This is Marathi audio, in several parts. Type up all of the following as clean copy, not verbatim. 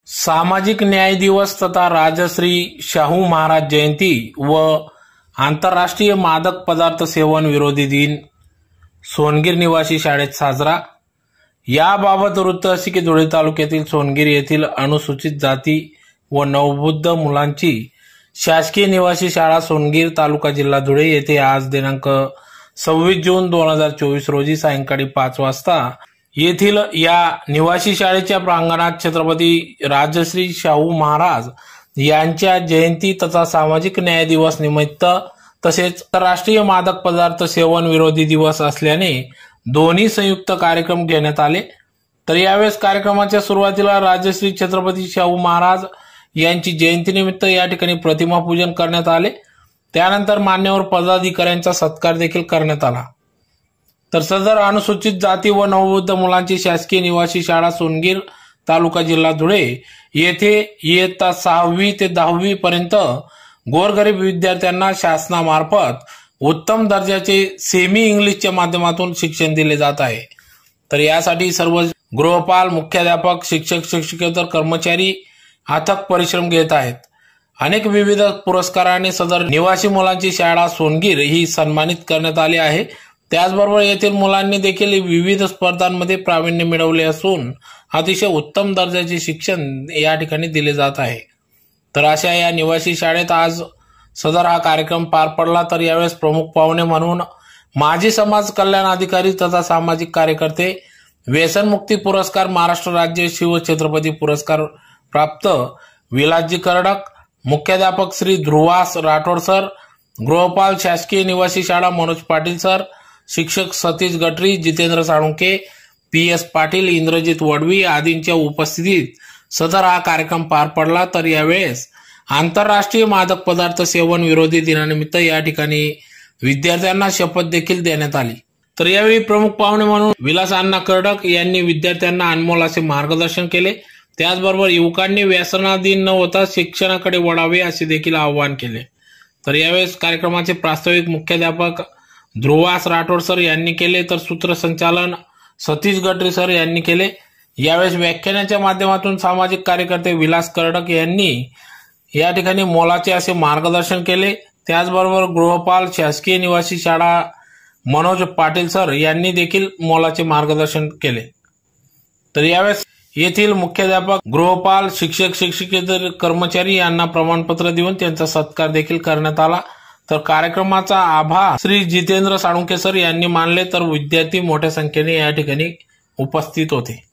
सामाजिक न्याय दिवस तथा राजश्री शाहू महाराज जयंती व आंतरराष्ट्रीय मादक पदार्थ सेवन विरोधी दिन सोनगीर निवासी शाळेत साजरा। याबाबत वृत्त असे की धुळे तालुक्यातील सोनगीर येथील अनुसूचित जाती व नवबुद्ध मुलांची शासकीय निवासी शाळा सोनगीर तालुका जिल्हा धुळे येथे आज दिनांक 26 जून 2024 रोजी सायंकाळी 5 वाजता येथील या निवासी शाळेच्या प्रांगणात छत्रपती राजश्री शाहू महाराज यांच्या जयंती तथा सामाजिक न्याय दिवस निमित्त तसेच राष्ट्रीय मादक पदार्थ सेवन विरोधी दिवस असल्याने दोन्ही संयुक्त कार्यक्रम घेण्यात आले। तर यावेळेस कार्यक्रमाच्या सुरुवातीला राजश्री छत्रपती शाहू महाराज यांची जयंतीनिमित्त या ठिकाणी प्रतिमा पूजन करण्यात आले। त्यानंतर मान्यवर पदाधिकाऱ्यांचा सत्कार देखील करण्यात आला। तर सदर अनुसूचित जाती व नवबुद्ध मुलांची शासकीय निवासी शाळा सोनगीर तालुका जिल्हा धुळे येथे इयत्ता 6वी ते 10वी पर्यंत गोरगरीब विद्यार्थ्यांना शासनामार्फत उत्तम दर्जाचे सेमी इंग्लिशच्या माध्यमातून शिक्षण दिले जात आहे। तर यासाठी सर्व गृहपाल, मुख्याध्यापक, शिक्षक, शिक्षकेतर कर्मचारी अथक परिश्रम घेत आहेत। अनेक विविध पुरस्काराने सदर निवासी मुलांची शाळा सोनगीर ही सन्मानित करण्यात आली आहे। त्याचबरोबर येथील मुलांनी देखील विविध स्पर्धांमध्ये प्रावीण्य मिळवले असून अतिशय उत्तम दर्जाचे शिक्षण या ठिकाणी दिले जात आहे। तर अशा या निवासी शाळेत आज सदर हा कार्यक्रम पार पडला। तर यावेळेस प्रमुख पाहुणे म्हणून माजी समाज कल्याण अधिकारी तथा सामाजिक कार्यकर्ते, व्यसनमुक्ती पुरस्कार, महाराष्ट्र राज्य शिवछत्रपती पुरस्कार प्राप्त विलासजी करडक, मुख्याध्यापक श्री ध्रुवास राठोड सर, गृहपाल शासकीय निवासी शाळा मनोज पाटील सर, शिक्षक सतीश गटरी, जितेंद्र साळुंके, PS पाटील, इंद्रजित वडवी आदींच्या उपस्थितीत सदर हा कार्यक्रम पार पडला। तर यावेळेस आंतरराष्ट्रीय मादक पदार्थ सेवन विरोधी दिनानिमित्त या ठिकाणी विद्यार्थ्यांना शपथ देखील देण्यात आली। तर यावेळी प्रमुख पाहुणे म्हणून विलास अण्णा करडक यांनी विद्यार्थ्यांना अनमोल असे मार्गदर्शन केले। त्याचबरोबर युवकांनी व्यसनाधीन न होता शिक्षणाकडे वळावे असे देखील आवाहन केले। तर यावेळेस कार्यक्रमाचे प्रास्ताविक मुख्याध्यापक ध्रुवास राठोड सर यांनी केले, तर सूत्रसंचालन सतीश गटरी सर यांनी केले। यावेळेस व्याख्यानाच्या माध्यमातून सामाजिक कार्यकर्ते विलास करडक यांनी या ठिकाणी मोलाचे असे मार्गदर्शन केले। त्याचबरोबर गृहपाल शासकीय निवासी शाळा मनोज पाटील सर यांनी देखील मोलाचे मार्गदर्शन केले। तर यावेळेस येथील मुख्याध्यापक, गृहपाल, शिक्षक, शिक्षकेतर कर्मचारी यांना प्रमाणपत्र देऊन त्यांचा सत्कार देखील करण्यात आला। तर कार्यक्रमाचा आभार श्री जितेंद्र साळुंके सर यांनी मानले। तर विद्यार्थी मोठ्या संख्येने या ठिकाणी उपस्थित होते।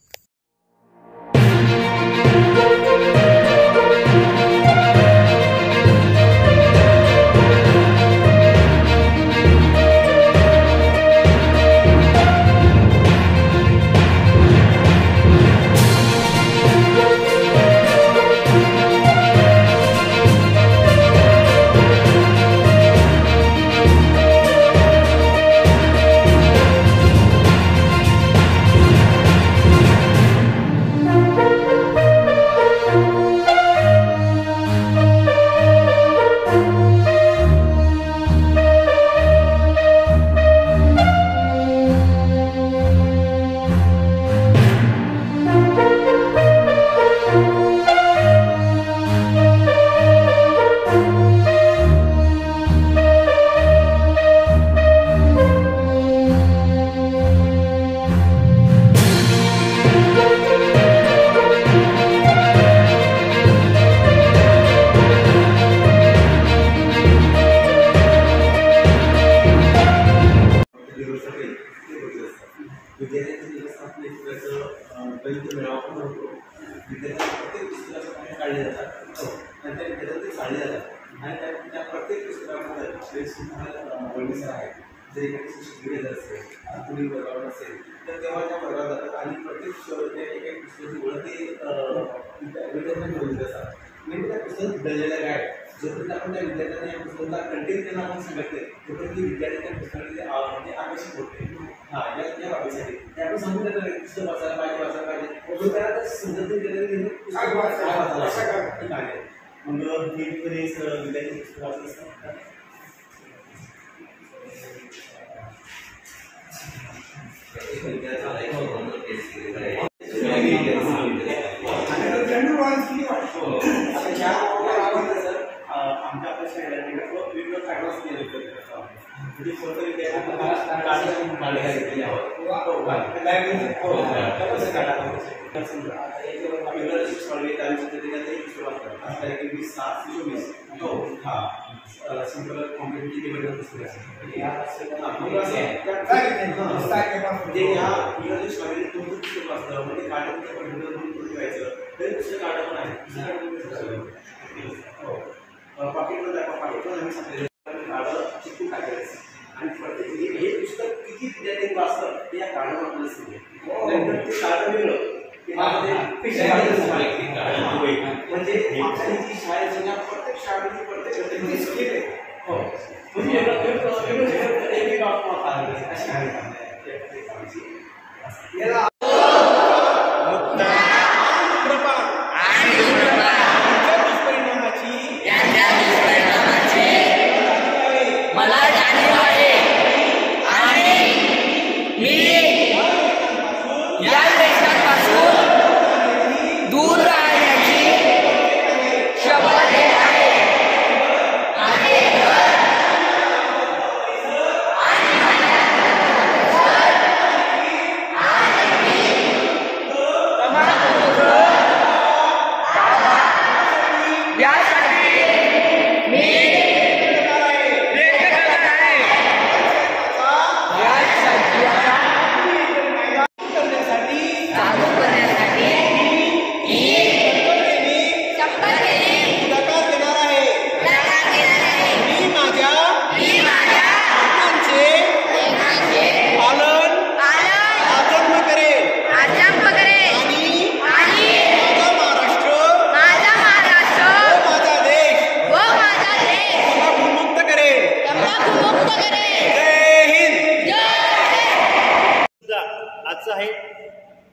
विद्यार्थ्यांचं व्यवस्थापन त्याचं मेळावा पण होतो। विद्यार्थ्यांना प्रत्येक पुस्तकाचं काढले जातात आणि त्या विद्यार्थ्यांना ते काढले जातात आणि त्या प्रत्येक पुस्तकामध्ये तुम्हाला वळणीसर आहे। जर एखादी शिक्षक असेल, पुढील वर्गावर असेल तर तेव्हा त्या वर्गात जातात आणि प्रत्येक एका पुस्तकाची ओळख विद्यार्थ्यांना मिळवून जातात। म्हणजे त्या पुस्तकात दडलेलं काय, जोपर्यंत आपण त्या विद्यार्थ्यांना या पुस्तकाचा कंटेंट त्यांना आपण सांगितले तोपर्यंत विद्यार्थी त्या पुस्तकामध्ये म्हणजे आकर्षित होते। या बाबीसाठी आपण सांगून देतो पुस्तक वाचायला पाहिजे जो त्याला समजत नाही पुस्तक वाचायला मग विद्यार्थी पुस्तक वाचत असतात। म्हणजे कोणतं विद्यार्थी सिंपल कॉम्पिटेटिव्ह लेवलवर पुस्तक असते म्हणजे या इंग्रजी शाळेत कोणतं पुस्तक वाचतं म्हणजे काढायचं पण ठेवायचं तरी दुसरं काढा पण आहे पाकिटमध्ये आम्ही सांगितलं काढं चिकून टाकायचं आणि प्रत्येक हे पुस्तक किती विद्यार्थ्यांनी वाचतं ते या काढावर आपल्याला सांगेल नंतर ते काढं मिळलं म्हणजे शाळेच्या प्रत्येक शाळेची प्रत्येक हो म्हणजे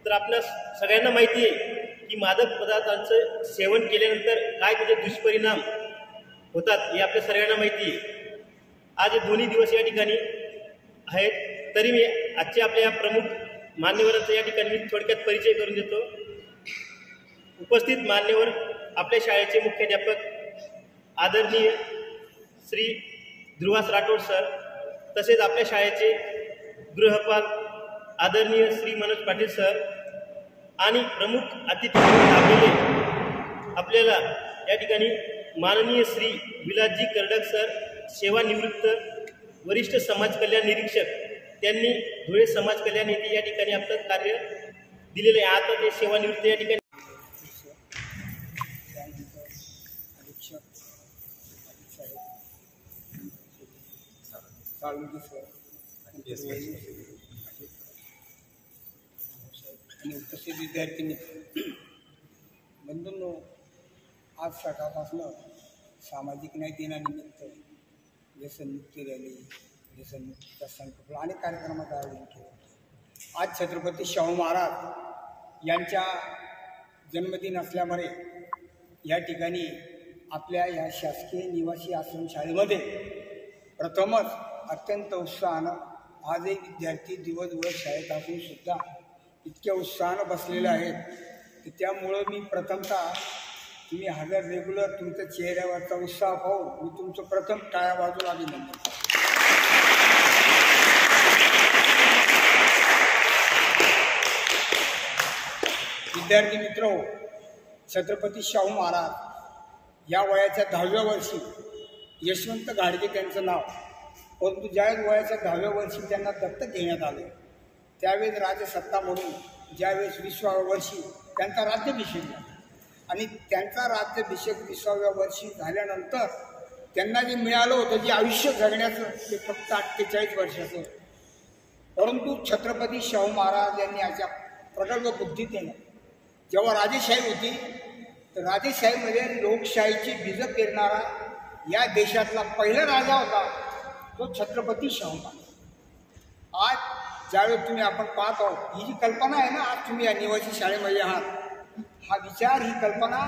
तर आपल्या सगळ्यांना माहिती आहे की मादक पदार्थांचं सेवन केल्यानंतर काय त्याचे दुष्परिणाम होतात हे आपल्या सगळ्यांना माहिती आहे. आज दोन्ही दिवस या ठिकाणी आहेत तरी मी आजच्या आपल्या या प्रमुख मान्यवरांचा या ठिकाणी मी थोडक्यात परिचय करून देतो. उपस्थित मान्यवर आपल्या शाळेचे मुख्याध्यापक आदरणीय श्री ध्रुवास राठोड सर, तसेच आपल्या शाळेचे गृहपाल आदरणीय श्री मनोज पाटील सर आणि प्रमुख अतिथी म्हणून लाभलेले आपल्याला या ठिकाणी माननीय श्री विलासजी कर्डक सर, सेवानिवृत्त वरिष्ठ समाज कल्याण निरीक्षक, त्यांनी धुळे समाज कल्याण येथे या ठिकाणी आपलं कार्य दिलेले आहे. आता ते सेवानिवृत्त या ठिकाणी आणि उपस्थित विद्यार्थी बंधूंनो, आज सकाळपासून सामाजिक न्याय दिनानिमित्त व्यसनमुक्ती रॅली, व्यसनमुक्तीचा संकल्प अनेक कार्यक्रमाचं आयोजन केलं होतं. आज छत्रपती शाहू महाराज यांच्या जन्मदिन असल्यामुळे या ठिकाणी आपल्या या शासकीय निवासी आश्रमशाळेमध्ये प्रथमच अत्यंत उत्साहानं आजही विद्यार्थी दिवसभर शाळेत असून सुद्धा इतक्या उत्साहानं बसलेले आहेत की त्यामुळं मी प्रथमतः तुम्ही हजर रेग्युलर तुमच्या चेहऱ्यावरचा उत्साह पाहून मी तुमचं प्रथम टाळ्या वाजून अभिनंदन करतो. विद्यार्थी मित्र, छत्रपती शाहू महाराज या वयाच्या 10व्या वर्षी यशवंत घाडगे त्यांचं नाव, परंतु ज्यावेळेस वयाच्या 10व्या वर्षी त्यांना दत्तक घेण्यात आले त्यावेळेस राजसत्ता म्हणून ज्यावेळेस 20व्या वर्षी त्यांचा राज्याभिषेक झाला आणि त्यांचा राज्याभिषेक 20व्या वर्षी झाल्यानंतर त्यांना जे मिळालं होतं जे आयुष्य जगण्याचं ते फक्त 48 वर्षाचं. परंतु छत्रपती शाहू महाराज यांनी अशा प्रगल्भ बुद्धीतेनं जेव्हा राजेशाही होती तर राजेशाहीमध्ये लोकशाहीची बीजं पेरणारा या देशातला पहिला राजा होता तो छत्रपती शाहू महाराज. आज ज्यावेळेस तुम्ही आपण पाहत आहोत ही जी कल्पना आहे ना, आज तुम्ही या निवासी शाळेमध्ये आहात, हा विचार, ही कल्पना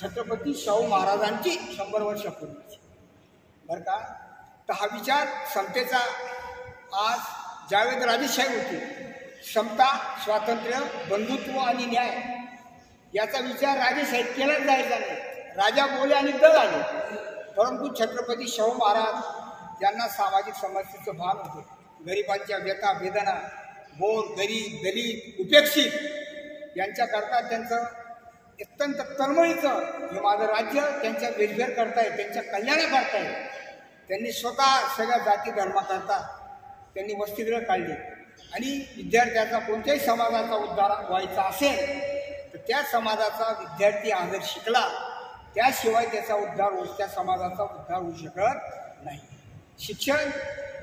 छत्रपती शाहू महाराजांची 100 वर्षापूर्वीची बरं का. तर हा विचार समतेचा, आज ज्यावेळेस राजेशाही होती, समता, स्वातंत्र्य, बंधुत्व आणि न्याय याचा विचार राजेशाहीत केलाच जायचा नाही. राजा बोले आणि दल आले. परंतु छत्रपती शाहू महाराज ज्यांना सामाजिक समस्येचं भान होतं, गरिबांच्या व्यथा वेदना, गोर गरीब दलित उपेक्षित यांच्याकरता त्यांचं अत्यंत तळमळीचं हे माझं राज्य त्यांच्या वेलफेअर करताय, त्यांच्या कल्याणाकरताय. त्यांनी स्वतः सगळ्या जाती धर्माकरता त्यांनी वसतिगृह काढली आणि विद्यार्थ्यांचा कोणत्याही समाजाचा उद्धार व्हायचा असेल तर त्या समाजाचा विद्यार्थी आदर शिकला त्याशिवाय त्याचा उद्धार होऊ, त्या समाजाचा उद्धार होऊ शकत नाही. शिक्षण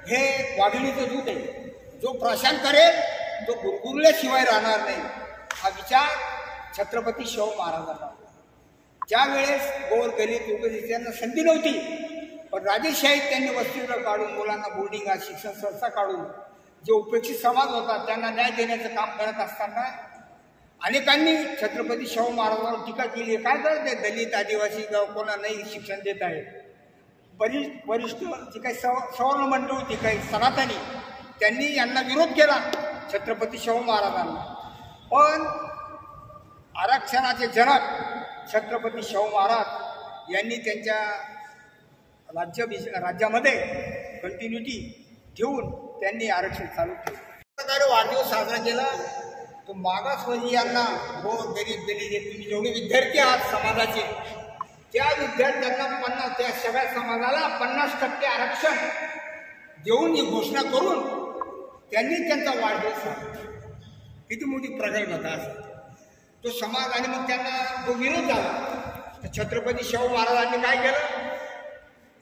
हे वाघिणीचं दूध आहे. जो प्रशांत करेल तो गुरगुरल्याशिवाय राहणार नाही, हा विचार छत्रपती शाहू महाराजांना. ज्यावेळेस गोर गरीब उपजित्यांना संधी नव्हती, पण राजेशाहीत त्यांनी वसतिगृह काढून मुलांना बोर्डिंग शिक्षण संस्था काढून जे उपेक्षित समाज होता त्यांना न्याय देण्याचं काम करत असताना अनेकांनी छत्रपती शाहू महाराजांवर टीका केली. काय करते दलित आदिवासी कोणा नाही शिक्षण देत आहे. वरिष्ठ जी काही सवर्ण मंडळ होती काही सनातनी त्यांनी यांना विरोध केला छत्रपती शाहू महाराजांना. पण आरक्षणाचे जनक छत्रपती शाहू महाराज यांनी त्यांच्या राज्यामध्ये कंटिन्युटी ठेवून त्यांनी आरक्षण चालू केलं. प्रकारे वाढदिवस साजरा केला. तो मागासवर्गीयांना गोर गरीब दलित तुम्ही जेवढे विद्यार्थी आहात समाजाचे त्या विद्यार्थ्यांना त्या सगळ्या समाजाला 50% आरक्षण देऊन ही घोषणा करून त्यांनी त्यांचा वाढदिवस साजरा. किती मोठी प्रगल्भता असते तो समाज. आणि मग त्यांना तो विरोध झाला. तर छत्रपती शाहू महाराजांनी काय केलं,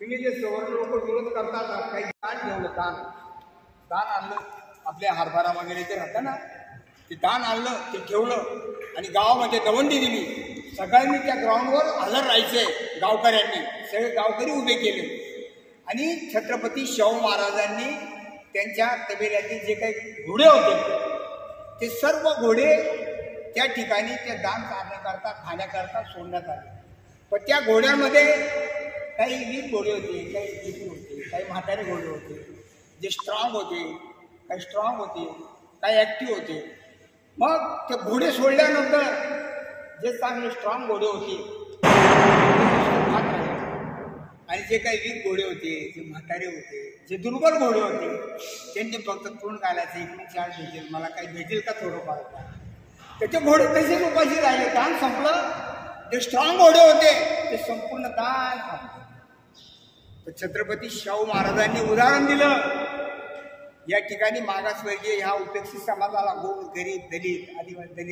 तुम्ही जे सवर्ण लोक विरोध करतात काही दान ठेवलं, दान आणलं, आपल्या हरभरा वगैरे ते राहतं ना ते दान आणलं ते ठेवलं आणि गावामध्ये दवंडी दिली. सगळ्यांनी त्या ग्राउंडवर हजर राहायचे. गावकऱ्यांनी सगळे गावकरी उभे केले आणि छत्रपती शाहू महाराजांनी त्यांच्या तबेल्यातील जे काही घोडे होते ते सर्व घोडे त्या ठिकाणी ते दान करण्याकरता खाण्याकरता सोडण्यात आले. पण त्या घोड्यांमध्ये काही वीक घोडे होते, काही वीक होते, काही म्हातारे घोडे होते, जे स्ट्रॉंग होते, काही स्ट्रॉंग होते, काही ॲक्टिव्ह होते. मग ते घोडे सोडल्यानंतर जे चांगले स्ट्रॉंग घोडे होते आणि जे काही वीक घोडे होते, जे म्हातारे होते, जे दुर्बल घोडे होते त्यांनी फक्त तोंड घालायचं, इकडून चार भेटेल मला काही भेटेल का थोडंफार. त्याचे घोडे तसेच उपाशी राहिले. दान संपलं. जे स्ट्रॉंग घोडे होते ते संपूर्ण दान संपलं. तर छत्रपती शाहू महाराजांनी उदाहरण दिलं. या ठिकाणी मागासवर्गीय ह्या उपेक्षित समाजाला गोर गरीब दलित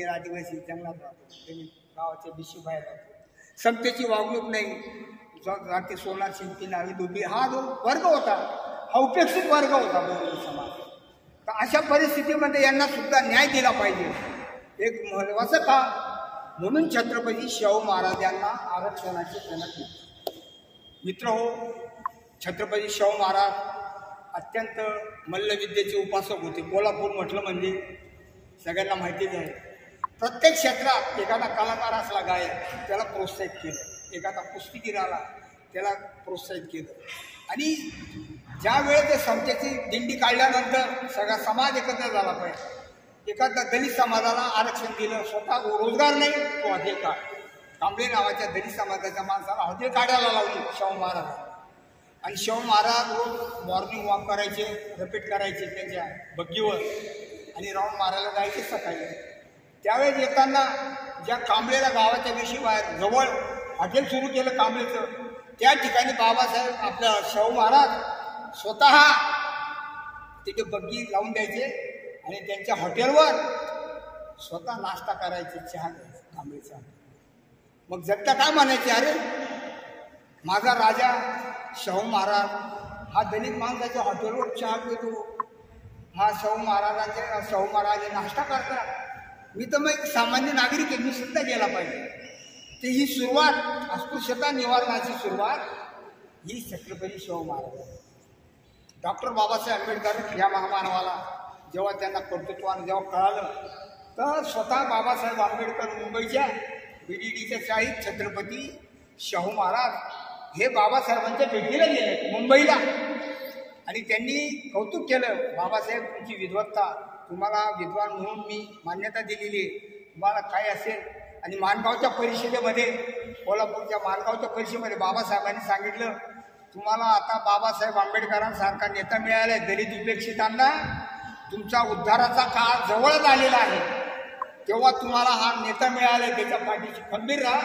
आदिवासी जंगलात राहतो, दलित गावाच्या बिशी बाहेर राहतो, समतेची वागणूक नाही, जाती सोनार शिंपी नावी दुबी हा जो वर्ग होता हा उपेक्षित वर्ग होता गोर समाज. तर अशा परिस्थितीमध्ये यांना सुद्धा न्याय दिला पाहिजे. एक महत्वाचं काम म्हणून छत्रपती शाहू महाराज यांना आरक्षणाचे जनक दिले. मित्र हो, छत्रपती शाहू महाराज अत्यंत मल्लविद्येचे उपासक होते. कोल्हापूर म्हटलं म्हणजे सगळ्यांना माहितीच आहे. प्रत्येक क्षेत्रात एखादा कलाकार असला गायक त्याला प्रोत्साहित केलं, एखादा कुस्तीगीर आला त्याला प्रोत्साहित केलं. आणि ज्या वेळेस ते समतेची दिंडी काढल्यानंतर सगळा समाज एकत्र झाला पाहिजे. एखादा दलित समाजाला आरक्षण दिलं, स्वतः रोजगार नाही तो हॉटेल काढ. कांबळे नावाच्या दलित समाजाच्या माणसाला हॉटेल काढायला लावली शाहू महाराज. आणि शाहू महाराज रोज मॉर्निंग वॉक करायचे, रिपीट करायचे त्यांच्या बग्गीवर आणि राऊंड मारायला जायचे सकाळी. त्यावेळेस येताना ज्या कांबळेला गावाच्या विषयी बाहेर जवळ हॉटेल सुरू केलं कांबळेचं, त्या ठिकाणी बाबासाहेब आपलं शाहू महाराज स्वतः तिथे बग्गी लावून द्यायचे आणि त्यांच्या हॉटेलवर स्वतः नाश्ता करायचे, चहा घ्यायचे कांबळेचा. मग जनता काय म्हणायची, अरे माझा राजा शाहू महाराज हा दलित माणसाच्या हॉटेलवर चहा पितो, हा शाहू महाराज नाश्ता करतात, मी तर मग एक सामान्य नागरिक आहे, मी सुद्धा गेला पाहिजे. ते ही सुरुवात अस्पृश्यता निवारणाची सुरुवात ही छत्रपती शाहू महाराज. डॉक्टर बाबासाहेब आंबेडकर या महामानवाला जेव्हा त्यांना कर्तृत्वानं जेव्हा कळालं तर स्वतः बाबासाहेब आंबेडकर मुंबईच्या BDDच्या शाळेत छत्रपती शाहू महाराज हे बाबासाहेबांच्या भेटीला गेले मुंबईला आणि त्यांनी कौतुक केलं, बाबासाहेब तुमची विद्वत्ता, तुम्हाला विद्वान म्हणून मी मान्यता दिलेली आहे, तुम्हाला काय असेल. आणि माणगावच्या परिषदेमध्ये, कोल्हापूरच्या माणगावच्या परिषदेमध्ये बाबासाहेबांनी सांगितलं तुम्हाला आता बाबासाहेब आंबेडकरांसारखा नेता मिळाला, दलित उपेक्षितांना तुमचा उद्धाराचा काळ जवळच आलेला आहे, तेव्हा तुम्हाला हा नेता मिळाला, त्याच्या पाठीशी खंबीर राहा,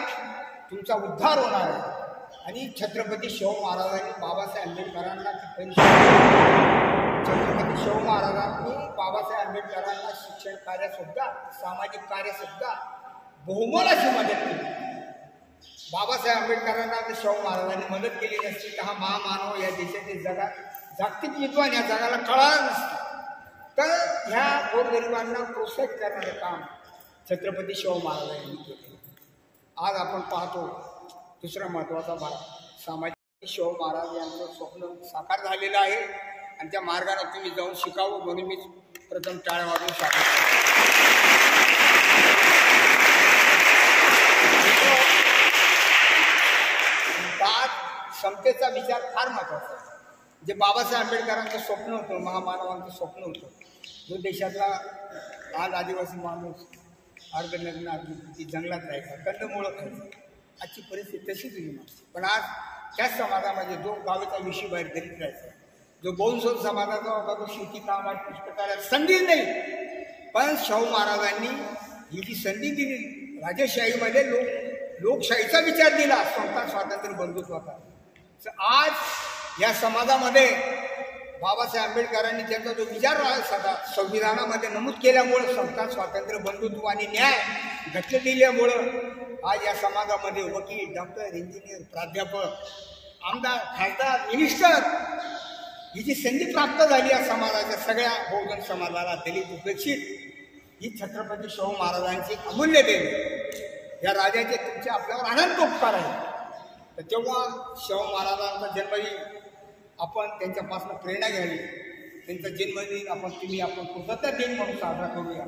तुमचा उद्धार होणार आहे. आणि छत्रपती शाहू महाराजांनी बाबासाहेब आंबेडकरांना छत्रपती शाहू महाराजांनी बाबासाहेब आंबेडकरांना शिक्षण कार्यसुद्धा, सामाजिक कार्यसुद्धा बहुमोल अशी मदत केली. बाबासाहेब आंबेडकरांना जर शाहू महाराजांनी मदत केली नसती तर हा महामानव या देशातील जागतिक विद्वान या जगाला कळालं नसतं. तर ह्या गोरगरिबांना प्रोत्साहित करणारे काम छत्रपती शाहू महाराजांनी केले. आज आपण पाहतो दुसरा महत्त्वाचा भाग, सामाजिक शाहू महाराज यांचं स्वप्न साकार झालेलं आहे आणि त्या मार्गाने तुम्ही जाऊन शिकावं म्हणून मी प्रथम टाळ्या वाजवून सांगतो. समतेचा विचार फार महत्त्वाचा आहे. जे बाबासाहेब आंबेडकरांचं स्वप्न होतं, महामानवांचं स्वप्न होतं, जो देशातला आज आदिवासी माणूस अर्धनग्न अगदी जंगलात राहायचा, कंदमुळं खायचं, आजची परिस्थिती तशीच होती. पण आज त्याच समाजामध्ये जो गावीचा विषय बाहेर दलित राहायचा, जो बहुसंख्य समाजाचा होता, तो शेती कामात पुस्तकाला संधी नाही, पण शाहू महाराजांनी ही जी संधी दिली, राजेशाहीमध्ये लोकशाहीचा विचार दिला, संस्था स्वातंत्र्य बंधुत्वाचा. तर आज या समाजामध्ये बाबासाहेब आंबेडकरांनी त्यांचा जो विचार सदा संविधानामध्ये नमूद केल्यामुळं संस्था स्वातंत्र्य बंधुत्व आणि न्याय घटले दिल्यामुळं आज या समाजामध्ये वकील, डॉक्टर, इंजिनियर, प्राध्यापक, आमदार, खासदार, मिनिस्टर ही जी संधी प्राप्त झाली या समाजाच्या सगळ्या बहुजन समाजाला, दलित उपेक्षित, ही छत्रपती शाहू महाराजांची अमूल्य देण. या राजाचे तुमचे आपल्यावर अनंत उपकार आहे. तर तेव्हा शाहू महाराजांचा जन्मदिन आपण त्यांच्यापासून प्रेरणा घ्यावी, त्यांचा जन्मदिन आपण कृतज्ञता दिन म्हणून साजरा करूया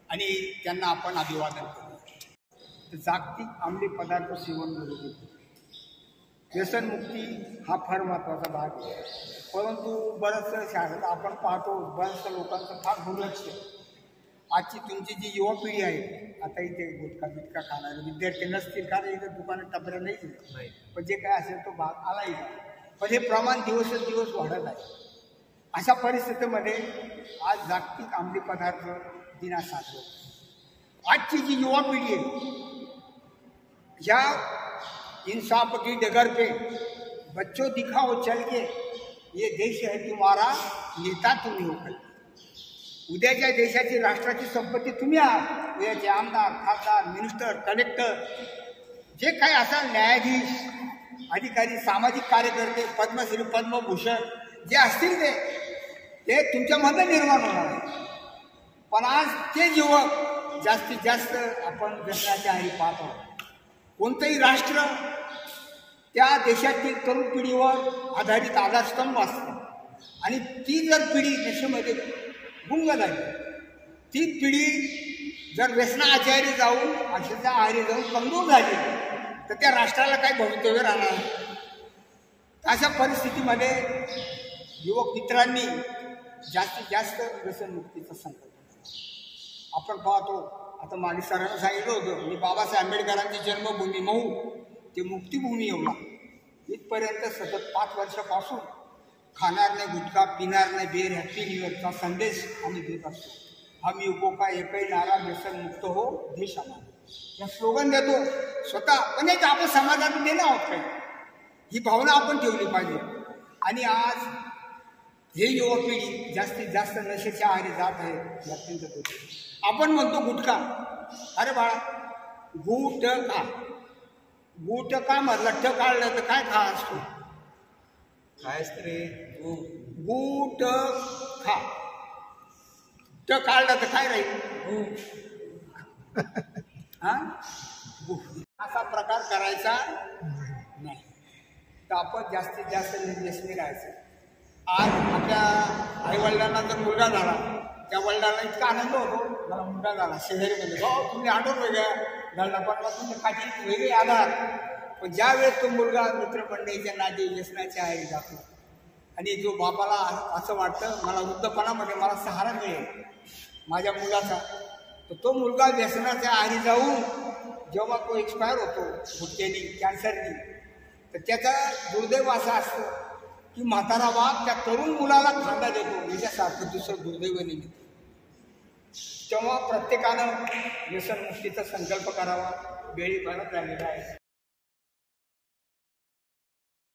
आणि त्यांना आपण अभिवादन करूया. जागतिक अंमली पदार्थ सेवन विरोधी व्यसनमुक्ती हा फार महत्त्वाचा भाग आहे. परंतु बरंचसं शाळेत आपण पाहतो, बऱ्याचशा लोकांचं फार दुर्लक्ष. आजची तुमची जी युवा पिढी आहे, आता इथे गुटखा खाणारे विद्यार्थी नसतील, कारण इथं दुकानं टपऱ्या नाही, पण जे काय असेल तो भाग आलाही नाही, पण हे प्रमाण दिवसेंदिवस वाढत आहे. अशा परिस्थितीमध्ये आज जागतिक अंमली पदार्थ दिन साजरा. आजची जी युवा पिढी आहे, या इंसाफ की डगर पे बच्चों दिखाओ चल के, ये देश है तुम्हारा, नेता तुम्ही हो. उद्याच्या देशाची, राष्ट्राची संपत्ती तुम्ही आहात. उद्याचे आमदार, खासदार, मिनिस्टर, कलेक्टर, जे काही असाल, न्यायाधीश, अधिकारी, सामाजिक कार्यकर्ते, पद्मश्री, पद्मभूषण जे असतील ते तुमच्यामध्ये निर्माण होणार आहे. पण आज ते युवक जास्तीत जास्त आपण व्यसनाच्या आहारी पाहतो. कोणतंही राष्ट्र त्या देशातील तरुण पिढीवर आधारित आधारस्तंभ असतो आणि ती जर पिढी नशेमध्ये गुंग झाली, ती पिढी जर व्यसनाच्या जाऊन, अशाच्या आहारी जाऊन कमजोर झाली, तर त्या राष्ट्राला काही भवितव्य राहणार नाही. अशा परिस्थितीमध्ये युवक मित्रांनी जास्तीत जास्त व्यसनमुक्तीचा संकल्प आपण पाहतो. आता मागे सरांना सांगितलं होतं, मी बाबासाहेब आंबेडकरांची जन्मभूमी महू ते मुक्तिभूमी एवढा इथपर्यंत सतत 5 वर्षापासून खाणार नाही गुटखा, पिणार नाही बेर, हॅपी न्यू इयरचा संदेश आम्ही देत असतो. हम युवकों का एकही नारा व्यसनमुक्त हो देश आम्हाला, या स्लोगन देतो स्वतः. पण एक आपण समाजात देणं आहोत काही, ही भावना आपण ठेवली पाहिजे. आणि आज हे युवा पिढी जास्तीत जास्त नशेच्या आहारी जात आहे. अत्यंत दुःख. आपण म्हणतो गुटखा, अरे बाळा गुटखा म्हटलं ठ काढलं तर काय खा असतो, काय असतं रे गुटखा, ट काढलं तर काय राहील, हा असा प्रकार करायचा नाही. तर आपण जास्तीत जास्त निर्देशनी राहायचं. आज आपल्या आईवडिलांना जर मुलगा झाला, त्या वडिलांना इतका आनंद होतो, मला मुलगा झाला शहरीमध्ये, हो तुम्ही आठवण वेगळ्या घालला, पण तुमच्या काठी वेगळे आधार. पण ज्या वेळेस तो मुलगा मित्रमंडळीच्या नादी व्यसनाच्या आहारी जातो आणि जो बापाला असं वाटतं मला वृद्धपणामध्ये मला सहारा मिळेल माझ्या मुलाचा, तर तो मुलगा व्यसनाच्या आहारी जाऊन जेव्हा तो एक्सपायर होतो गुटख्यानी, कॅन्सरनी, तर त्याचा दुर्दैव असा असतो की म्हातारा बाप त्या तरुण मुलाला खांदा देतो, याच्यासारखं दुसरं दुर्दैव निमित्त. तेव्हा प्रत्येकानं व्यसनमुक्तीचा संकल्प करावा. वेळी भरत झालेला आहे.